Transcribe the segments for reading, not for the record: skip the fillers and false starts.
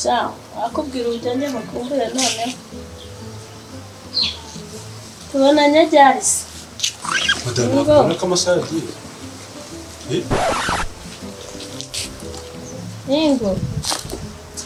Sha, akubwira ujyanye mukumbure none. Tubona nyajarisi. Madame, amasaha yagiye. Ningo.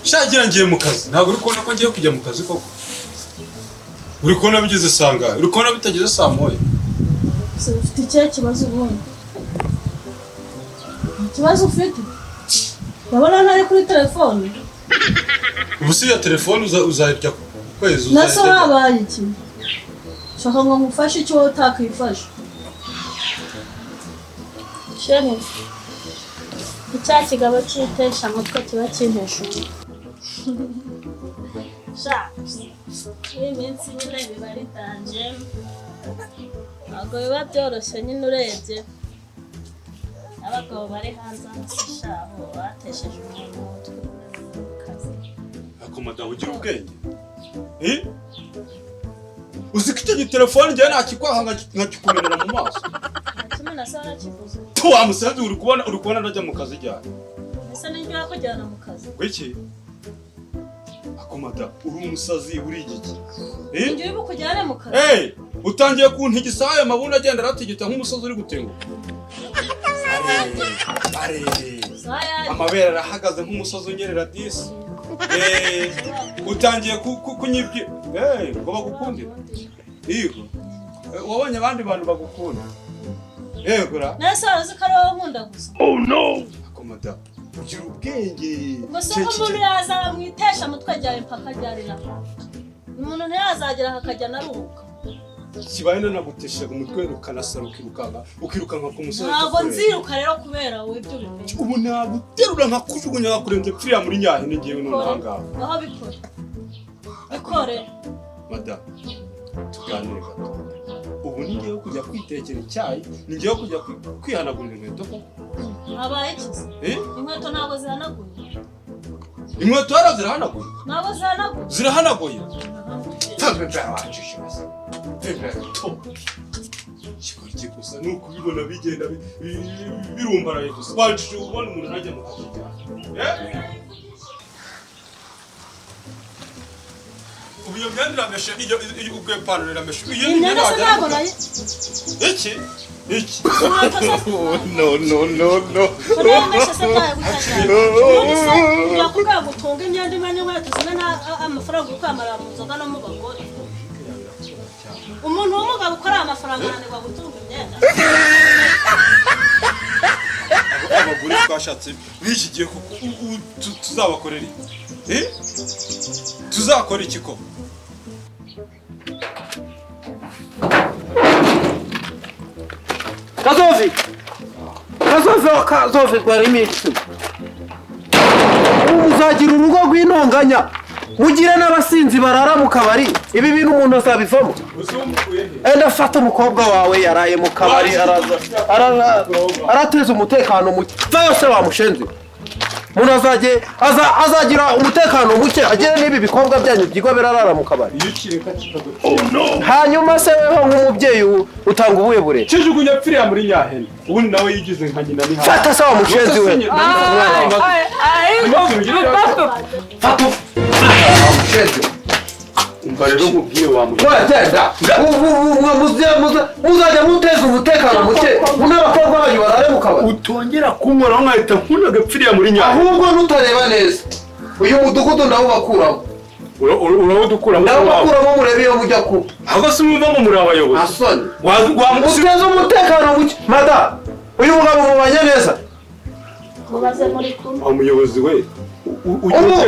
Shagira ngiye mu kazi. Ntabwo uri kubona ko ngiye kujya mu kazi koko. Uri kubona bigeze sanga. Uri kubona bitageze saa moya. Ufite icyo kibazo ubundi. Ikibazo ufite? Ndabona ntari kuri telefone. Ubusi ya telefone uzahita kwezi Naso habaye iki? Shaka ngo ngufashe icyo utakwifasha. Sheni. Icya kigabo cyitesha mutwe kiba kintesha. Sha. Iyi minsi nyine biba ari danje. Ntabwo biba byoroshye nyine urebye. Abagabo bari hanze amasishaho batesheje umuntu umutwe mu kazi. Akomada ugira ubwenge. Uziko icyo telefone njye nakikwaha nkakikumenera mu maso. Kimwe na sara kivuze. To amusanze uri kubona najya mu kazi cyane. Ese ninjye yakujyana mu kazi. Wiki. Akomada uri umusazi uri igiki. Njye ubu kujyana mu kazi. Utangiye kuntigisa aya mabunda agenda aratigita nk'umusazi uri gutenguka. Are. Amabere arahagaze nk'umusazi unyerera disi. Utangiye kunyibye. Ngo bagukundira. Yego. Wabonye abandi bantu bagukunda. Yegura. Nese arazi ko ari wowe nkunda gusa. Oh no. Akomada. Ugira ubwenge. Gusa ko umuntu yaza mwitesha mutwe ajyaye mpaka ryarira. Umuntu ntiyazagera akajya naruhuka. Kibaye naguteshaga umutwe ukanasaruka ukirukanka ku musozi. Ntabwo nziruka rero kubera wowe ibyo bimenye. Ubu naguterura nkakujugunya ngakurenze pfiriya muri nyahe ningewe nonanga. Aho bikora. Bikore. Madame. Tuganire gato. Ubu ningewe kujya kwitekera icyayi, ningewe kujya kwihanagurira inkweto ko. Abaye ikizi. Inkweto ntabwo zihanaguye. Inkweto zirahanaguye. Ntabwo zihanaguye. Zirahanaguye. Tanzwe byawanjishije. To. Chikora kigusa nuko bibona bigenda birumbaraye gusa. Wanjije ubona umuntu najya mu kazi. Ubiyo myandira meshe iyo ugwe panura meshe. Iyo ni ntabwo nayo. Iki? No. Meshe se taye gutaje. Yakuga gutunga imyanda imwe nkweto zimwe amafaranga ukamara mu nzoga no mu bagore. Umuntu w'umugabo ukora amafaranga ananirwa gutunga imyenda. Abagore twashatse bishigiye ko tuzabakorera. Tuzakora iki ko? Kazovi kwa rimisi. Uzagira urugo rw'intonganya. Mugire n'abasinzi barara mu kabari. Ibi bintu umuntu azabivamo. Enda fata umukobwa wawe yaraye mu kabari arateza umutekano muke. Yose wamushenze. Umuntu azagira umutekano muke agire n'ibi bikobwa byanyu byigwa birarara mu kabari. Hanyuma se weho nk'umubyeyi utanga ubuhe burere? Kijugunya pfiriya muri nyahene. Ubundi nawe yigize nka nyina ni hafi. Fata se wamushenze we. Fata umbarero nkubwiye wamuye. Muzajya muteza umutekano muke. N'abakobwa banyu barare mu kabari. Utongera kunkora nkahita nkunaga pfiriya muri nyahene. Ahubwo nutareba neza. Uyu mudugudu ndawo bakuramo. Uradukuramo. Ndabakuramo murebe iyo mujya kuba. Ahubwo se mwumva ngo muri abayobozi. Asoni. Uteza umutekano muke. Mada. Uyu mugabo mubanye neza. Mubaze muri kumwe. Umuyobozi we.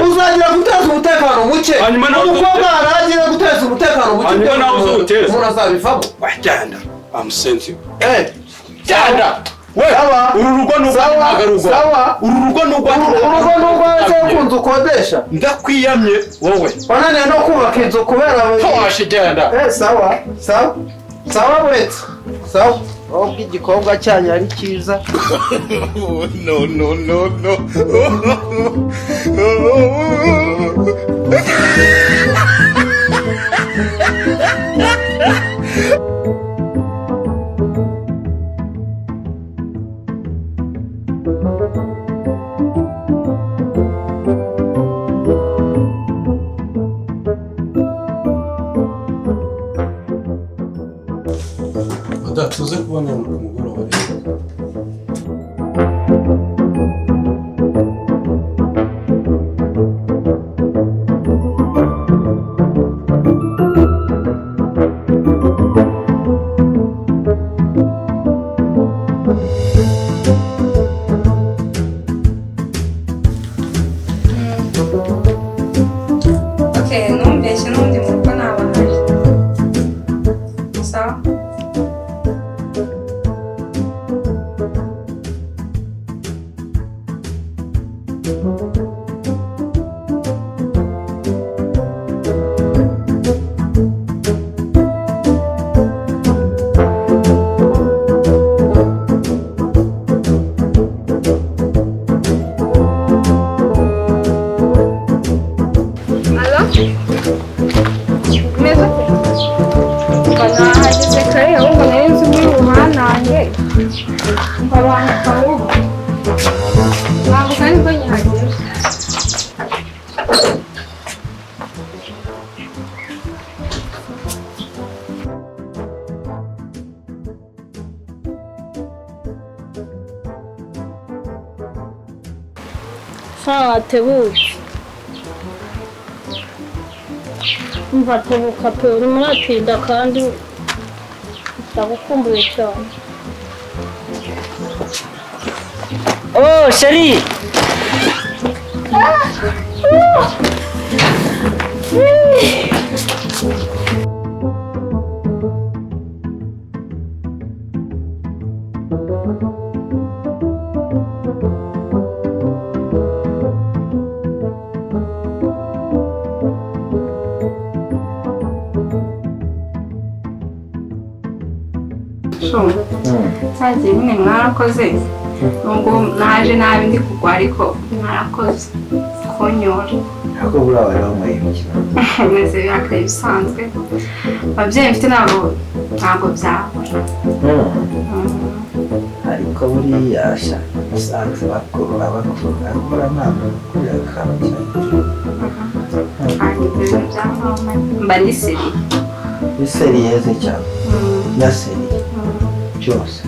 Uzagira guteza umutekano muke. Umukobwa aragira guteza umutekano muke. Hanyuma nawe uzawuteza. Umuntu azabivamo. Wajyana. Amusenzi. Jyana. Uru rugo n'ugwa. Sawa. Uru rugo n'ugwa se kunzu kodesha. Ndakwiyamye wowe. Bananiye no kubaka inzu kubera washigenda. Sawa buretse. Sawa. Ubwo igikobwa cyanyu ari cyiza. No. tuze kubona umugoroba rero. Tebuka umva tebuka pe urimo uratinda kandi ndagukumbuye cyane. Oh chérie. Sazi nyine mwarakoze nubwo naje nabi ndi kugwa ariko mwarakoze kunyora Ako bura wari wamwiyimikira meze yakaye bisanzwe ababyeyi mfite ntabwo byabura ariko buriya sha bisanzwe bakura akora ntabwo kurira akantu cyane mba ni seri yeze cyane na seri cyose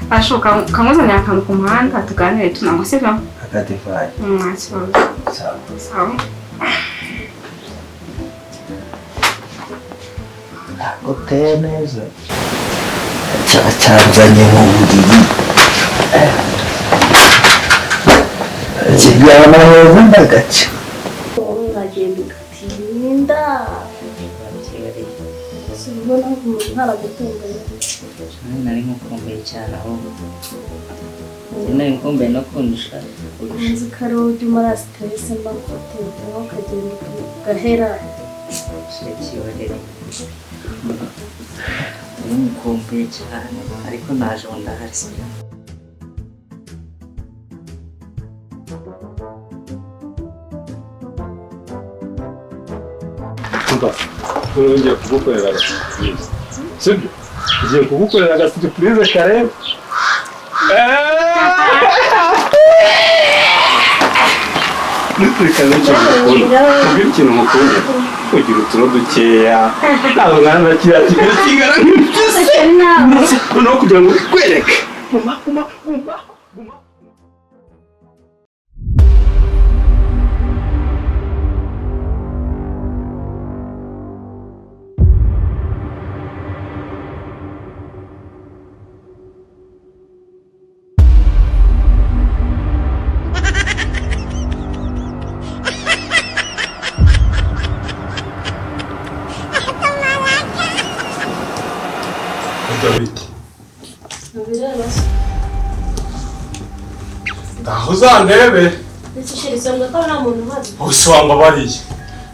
ashoka kamuzanira akantu ku muhanda tuganire tunanywa sivyo akadivayi sawa uteye neza cyanzanye mu buriri kiryama heza ndagaca Uragenda ugatinda sibona ntaragutungaye nari nkukumbuye cyane ahubwo nari nkumbuye no kundusha uzi ko ari wowe ujya umara stress mba kugutinda ukagenda ugahera kiborere nari nkumbuye cyane ariko naje ubu ndahari sibyo Ngiye kugukorera agasipurize sibyo ngiye kugukorera agasipurize kare ntukurikane cyane kubwira ikintu mukunda kugira uturo dukeya ntabwo mwana kiriya kigali kingana nk'impyisi noneho kugira ngo bikwereke guma ngaho uzandebe bose wambabariye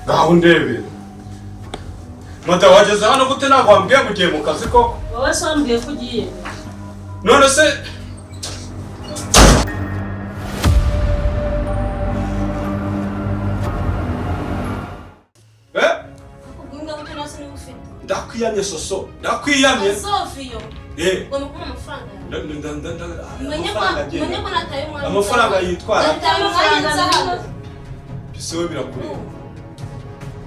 ngaho ndebere mata wageze hano gute ntabwo wambwiye ngo ugiye mu kazi koko wowe se wambwiye ko ugiye none se ndakwiyamye soso ndakwiyamye Sofiyo ngo mukuru amafaranga amafaranga yitwara bisewe birakureba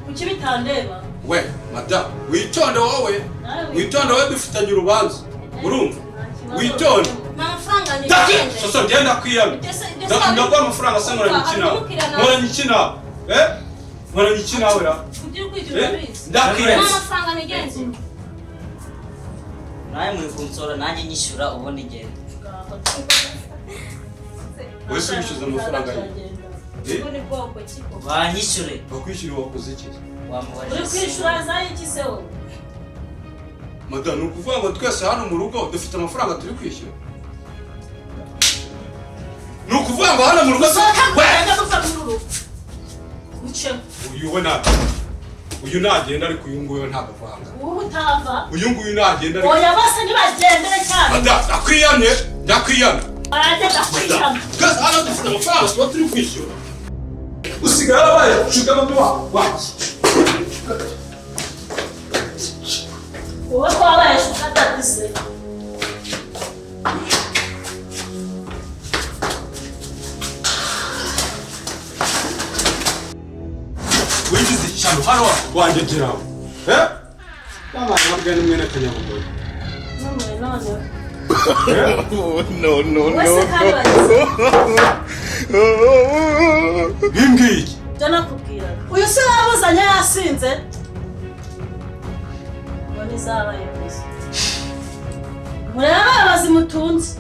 kuki bitandeba we madamu witonde wowe dufitanye urubanza urumva witonde amafaranga ni sasa ngenda kwiyama ndagwa amafaranga asa nkora nyikina nkora nyikina wera ndakira amafaranga ni genzi naye muri kunsora nanjye nyishyura ubundi ngenda wese wishyuza amafaranga ye banyishyure bakwishyura wakoze iki uri kwishyura za iki se wowe madame ni ukuvuga ngo twese hano mu rugo dufite amafaranga turi kwishyura ni ukuvuga ngo hano mu rugo uyu nagenda ariko uyu nguyu ntabwo avanga uyu nguyu nagenda ariko oya bose nibagendere cyane ndakwiyamye twese hano dufite amafaranga tuba turi kwishyura usigara abaye shugama wacu wowe twabaye shukadatise wigize icyano hano wanjye geraho n'abana babwe n'umwene kanyabugore bimbwiye byo nakubwira uyu se wabuzanye yasinze ngo nizabaye gusa mureba abayobozi mutunze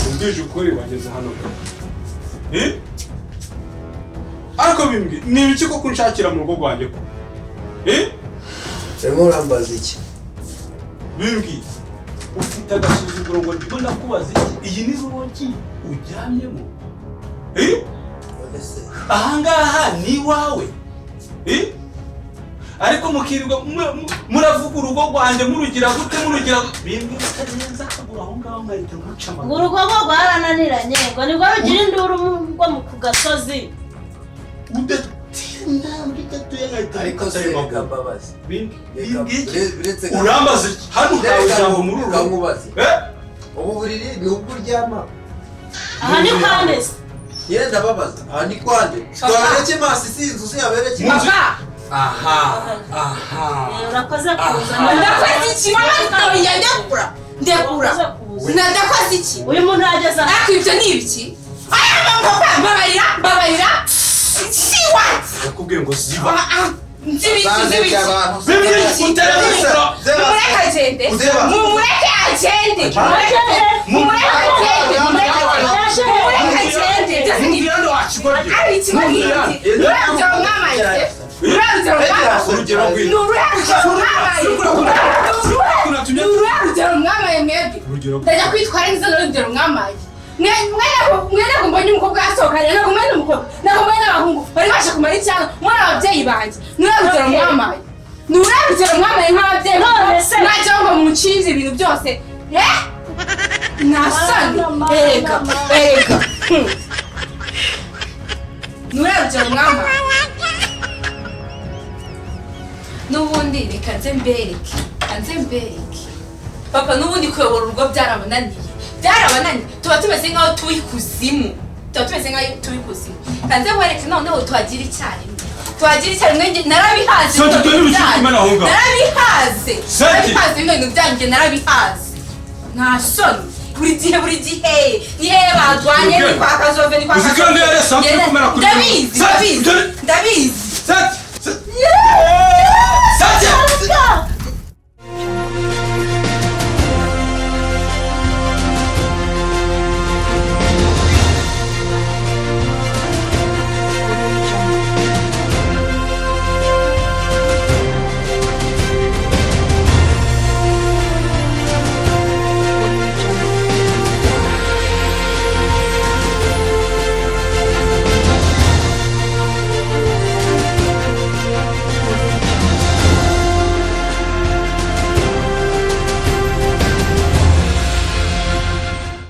umbwije ukuri wageze hano ariko bimbwiye ni ibiki koko unshakira mu rugo rwanjye ko urimo urambaza iki bimbwiye ufite agasuzuguro ngo ndibona kubaza iki iyi ni rogi uryamyemo ahangaha ni iwawe ariko mukirirwa muravuga urugo rwanjye murugira gute bimbwiye utagenza akagura aho ngaho nkahita nkuca amaguru urugo rwo rwarananiranye ngo nibwo rugira induru rwo ku gasozi ariko se reka mbabazi urambaza hano hawe ijambo muri uru rugo ubu buriri ni ubwo uryama aha ni kwandese yenda ndababaza aha ni kwande twabereke masi sinzi usiyabereke aha urakoze kuza ndakoze iki mama ndekura ndakoze iki uyu muntu yageze aha ariko ibyo ni ibiki mbabarira si what yakubwiye ngo ziba nzibiki ndajya kwitwara neza n'urugero mwamaye mwene mbonye umukobwa yasohokanye ntabwo mwene umukobwa ntabwo mwene abahungu bari baje kumara icyanga muri ababyeyi banjye n'urugero mwamaye nk'ababyeyi ntagira ngo mucinze ibintu byose nasani erega n'urugero mwamaye n'ubundi reka nze mbereke papa n'ubundi kuyobora urugo byarabananiye tuba tumeze nk'aho turi kuzimu kanze wereke noneho tuhagira icyarimwe narabihaze ibintu byanjye narabihaze nta soni buri gihe ni hehe badwanye ni kwa kazove ni kwa ndabizi